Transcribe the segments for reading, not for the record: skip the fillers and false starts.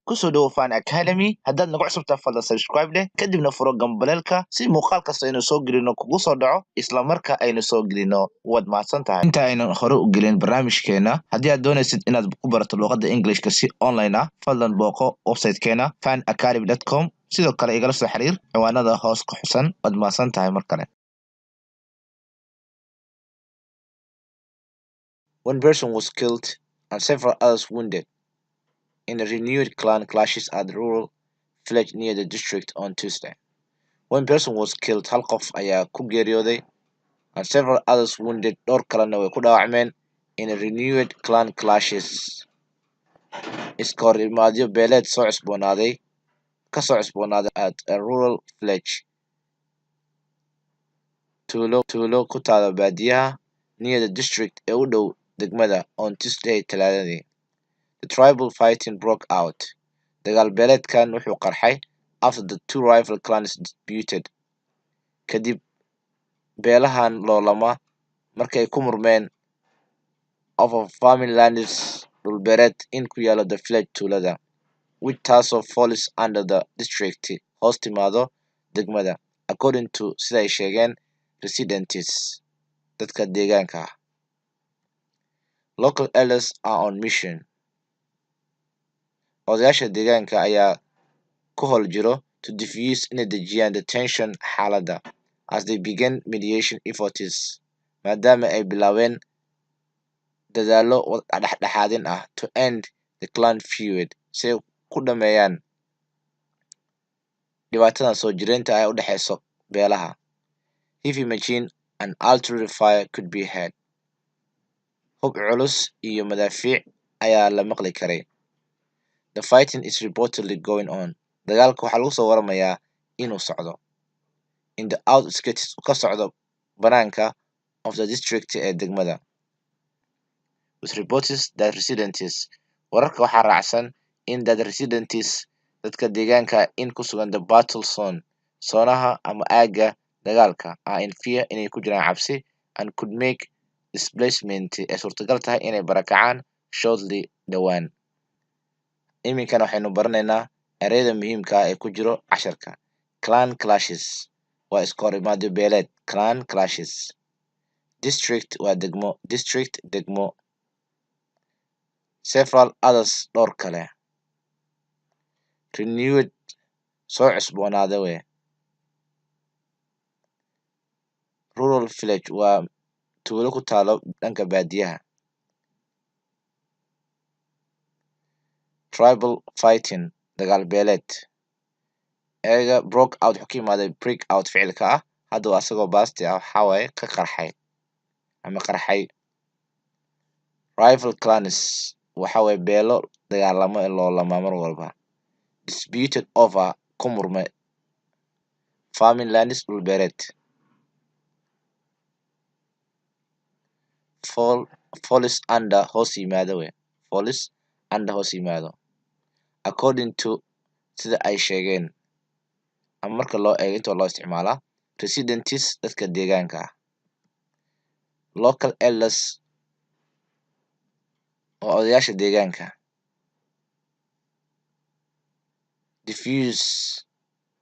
kusoo dhawo Fan Academy haddaad nagu cusubtaa fadlan subscribe leh kadibna furo gambaleelka si muuqaal kasta aynu soo gelino kugu soo dhaco isla marka aynu soo gelino waad mahadsan tahay inta aynan hore u gelin barnaamijkeena haddii aad doonaysid inaad ku barato luqadda Englishka si online ah fadlan booqo website-keena fanacademy.com sidoo kale igala soo xiriir ciwaanada hoos ku xusan waad mahadsan tahay mar kale. One person was killed and several others wounded in a renewed clan clashes at the rural village near the district on Tuesday. One person was killed, hal qof ayaa ku geeriyooday, and several others wounded, dhowr kalena way ku dhaawacmeen in a renewed clan clashes. Iska hor imaadyo beeleed ka soo cusboonaaday at a rural village, tuulo ku taala baadiyaha near the district ee u dhow degmada on Tuesday Talaadadii. The tribal fighting broke out. Dagaal beeleedkan wuxuu qarxay after the two rival clans disputed. Kadib beelahan loolama markay ku murmeen over farming lands dhul beereed in ku yaalo the village tuulada, which taasoo falls under the district hoos timaado degmada, according to sida ay sheegeen residents dadka deegaanka ah. Local elders are on mission. Odayaasha deegaanka ayaa ku howl jiro to diffuse inay dejiyaan the tension xaaladda as they began mediation efforts maadaama ay bilaabeen dadaallo dhexdhexaadin ah to end the clan feud si ay ku dhameeyaan dhibaatadan soo jireenta ah ee u dhexeyso beelaha. Heavy machine and artillery fire could be heard. Hub culus iyo madaafiic ayaa la maqli karay. The fighting is reportedly going on. Dagaalka waxaa lagu soo waramayaa inuu socdo in the outskirts ka socdo banaanka of the district ee degmada. With reports that residents wararka waxaa raacsan in that residents dadka deegaanka in ku sugan the battle zone soonaha ama aagga dagaalka are in fear inay ku jiraan cabsi and could make displacement ee suurtagal tahay inay barakacaan shortly dhowaan. Iminkana waxaynu baranaynaa ereyada muhiimka ah ee ku jiro casharka. Clan clashes waa iska hor imaadyo beeleed. Clan clashes. District waa degmo. District degmo. Several others dhowr kale. Renewed soo cusboonaada we. Rural village waa tuulo ku taalo dhanka baadiyaha. Tribal fighting dagaal beeleed. Ereyga broke out wuxuu ka yimaaday break out ficilka ah hadda waa asagoo baasti ah waxaa waaye ka qarxay ama qarxay. Rival clans waxa waaye beelo dagaalamo ee loolama mar walba. Disputed over ku murmay farming lands dhul beereed. Falls under hoos yimaado we. Falls under hoos yimaado. According to sida ay sheegeen ama marka loo eego inta loo isticmaalaa residents dadka deegaanka ah. Local elders oo odayaasha deegaanka. Diffuse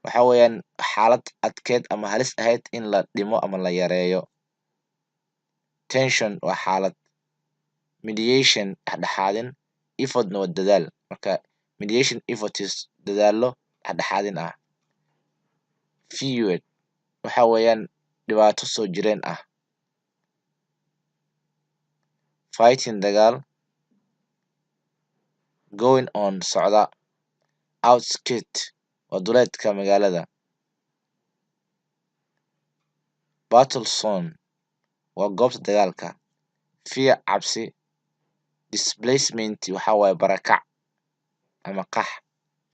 waxa weeyaan xaalad adkeed ama halis ahayd in la dhimo ama la yareeyo. Tension waa xaalad. Mediation dhexdhexaadin. Effortna waa dadaal. Marka mediation efforts dadaallo dhexdhexaadin ah. Feud waxa weeyaan dhibaato soo jireen ah. Fighting dagaal. Going on socda. Outskirt waa duleedka magaalada. Battle zone waa goobta dagaalka. Fear cabsi. Displacement waxa waaye barakac ama qax.